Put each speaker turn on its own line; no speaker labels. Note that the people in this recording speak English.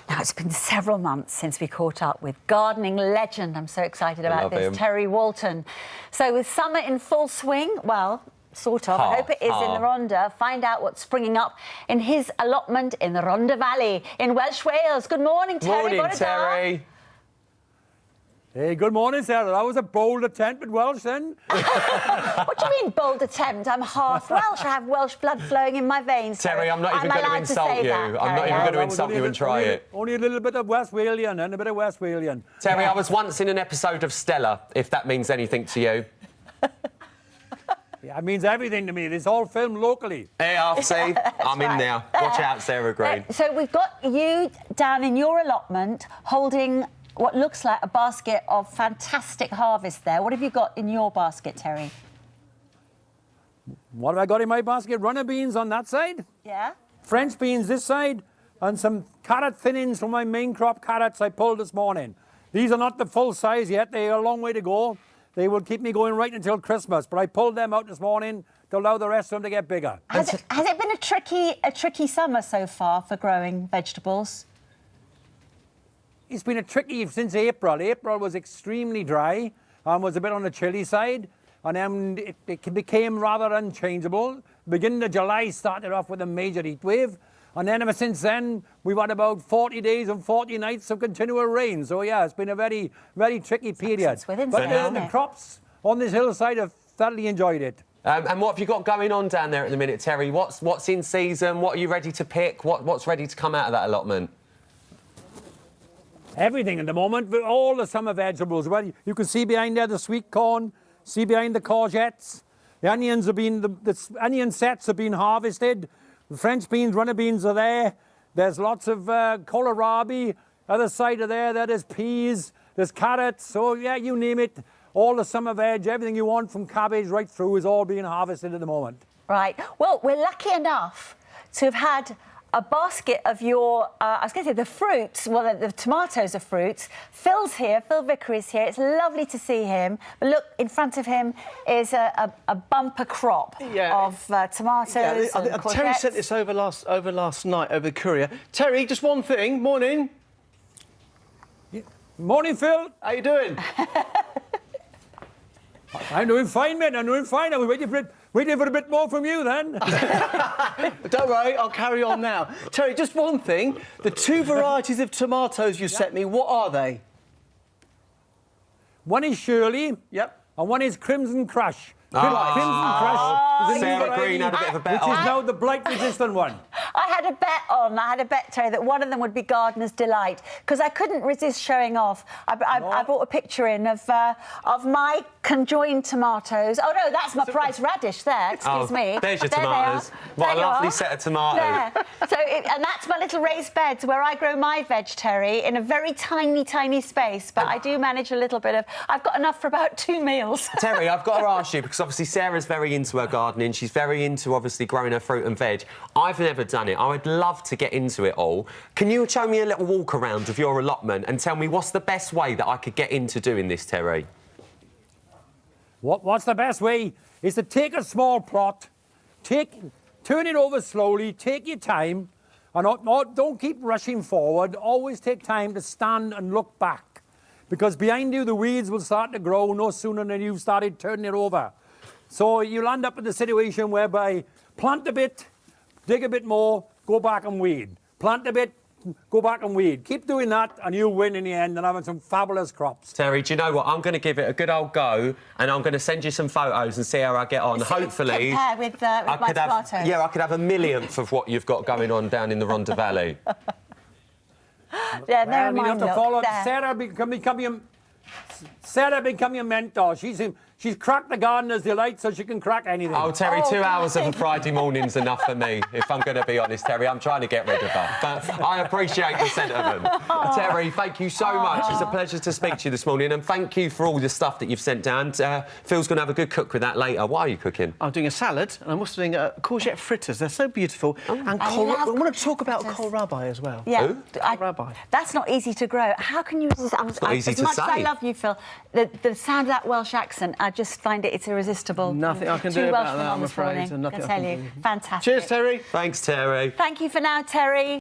Now, it's been several months since we caught up with gardening legend. I'm so excited about this, Terry Walton. So with summer in full swing, well, sort of. I hope it is in the Rhondda. Find out what's springing up in his allotment in the Rhondda Valley in Welsh Wales. Good morning, Terry.
Morning, Terry.
Hey, good morning, Sarah. That was a bold attempt at Welsh, then.
What do you mean, bold attempt? I'm half Welsh. I have Welsh blood flowing in my veins.
Terry, I'm not even going to insult you. I'm not even going to insult you and try it.
Only a little bit of West Walian and a bit of West Walian.
Terry, I was once in an episode of Stella, if that means anything to you.
Yeah, it means everything to me. It's all filmed locally.
Hey, see, I'm in now. Watch out, Sarah Green.
So we've got you down in your allotment holding what looks like a basket of fantastic harvest there. What have you got in your basket, Terry?
What have I got in my basket? Runner beans on that side.
Yeah.
French beans this side. And some carrot thinnings from my main crop carrots I pulled this morning. These are not the full size yet. They are a long way to go. They will keep me going right until Christmas. But I pulled them out this morning to allow the rest of them to get bigger.
Has it been a tricky summer so far for growing vegetables?
It's been a tricky since April. April was extremely dry and was a bit on the chilly side. And then it became rather unchangeable. Beginning of July started off with a major heat wave. And then ever since then, we've had about 40 days and 40 nights of continual rain. So, yeah, it's been a very, very tricky period. But the crops on this hillside have thoroughly enjoyed it.
And what have you got going on down there at the minute, Terry? What's in season? What are you ready to pick? What's ready to come out of that allotment?
Everything at the moment, all the summer vegetables. Well, you can see behind there the sweet corn, see behind the courgettes. The onions have been, the onion sets have been harvested. The French beans, runner beans are there. There's lots of kohlrabi. Other side of there there's peas, there's carrots. So, yeah, you name it. All the summer veg, everything you want from cabbage right through is all being harvested at the moment. Right.
Well, we're lucky enough to have had a basket of your, I was going to say the fruits, well, the tomatoes are fruits. Phil's here, Phil Vicker is here. It's lovely to see him. But look, in front of him is a bumper crop of tomatoes and courgettes.
Terry sent this over last night over the courier. Terry, just one thing. Morning.
Yeah. Morning, Phil.
How you doing?
I'm doing fine, mate. I'm doing fine. I was waiting for a bit more from you, then.
Don't worry, I'll carry on now. Terry, just one thing. The two varieties of tomatoes you sent me, what are they?
One is Shirley.
Yep.
And one is Crimson Crush. Crimson Crush is a
Sarah Green had a bit of a bet
on. Which is now the blight-resistant one.
I had a bet, Terry, that one of them would be Gardener's Delight, because I couldn't resist showing off. I brought a picture in of my conjoined tomatoes. Oh, no, that's my price radish there, excuse me.
There's your tomatoes. What a lovely set of tomatoes.
And that's my little raised beds where I grow my veg, Terry, in a very tiny, tiny space, but I do manage a little bit of... I've got enough for about 2 meals.
Terry, I've got to ask you, because obviously Sarah's very into her gardening. She's very into, obviously, growing her fruit and veg. I've never done it. I would love to get into it all. Can you show me a little walk around of your allotment and tell me what's the best way that I could get into doing this, Terry?
What's the best way is to take a small plot, turn it over slowly, take your time, and don't keep rushing forward. Always take time to stand and look back, because behind you the weeds will start to grow no sooner than you've started turning it over. So you'll end up in the situation whereby plant a bit, dig a bit more, go back and weed. Plant a bit, go back and weed. Keep doing that and you'll win in the end and having some fabulous crops.
Terry, do you know what? I'm going to give it a good old go and I'm going to send you some photos and see how I get on. Hopefully...
Compare with my tomatoes.
Yeah, I could have a millionth of what you've got going on down in the Rhondda Valley.
Yeah, never mind.
You have to follow Sarah become your mentor. She's cracked the Gardener's Delight so she can crack anything.
Oh, Terry, 2 hours of a Friday morning's enough for me, if I'm going to be honest, Terry. I'm trying to get rid of her. But I appreciate the sentiment. Terry, thank you so much. It's a pleasure to speak to you this morning. And thank you for all the stuff that you've sent down. Phil's going to have a good cook with that later. What are you cooking?
I'm doing a salad and I'm also doing courgette fritters. They're so beautiful. And I want to talk about kohlrabi as well.
Yeah.
Who?
Kohlrabi.
That's not easy to grow. How can you resist?
It's not easy to say.
As much as I love you, Phil, the sound of that Welsh accent, I just find it's irresistible.
Nothing I can do about that, I'm afraid.
I tell you, fantastic.
Cheers, Terry.
Thanks, Terry.
Thank you for now, Terry.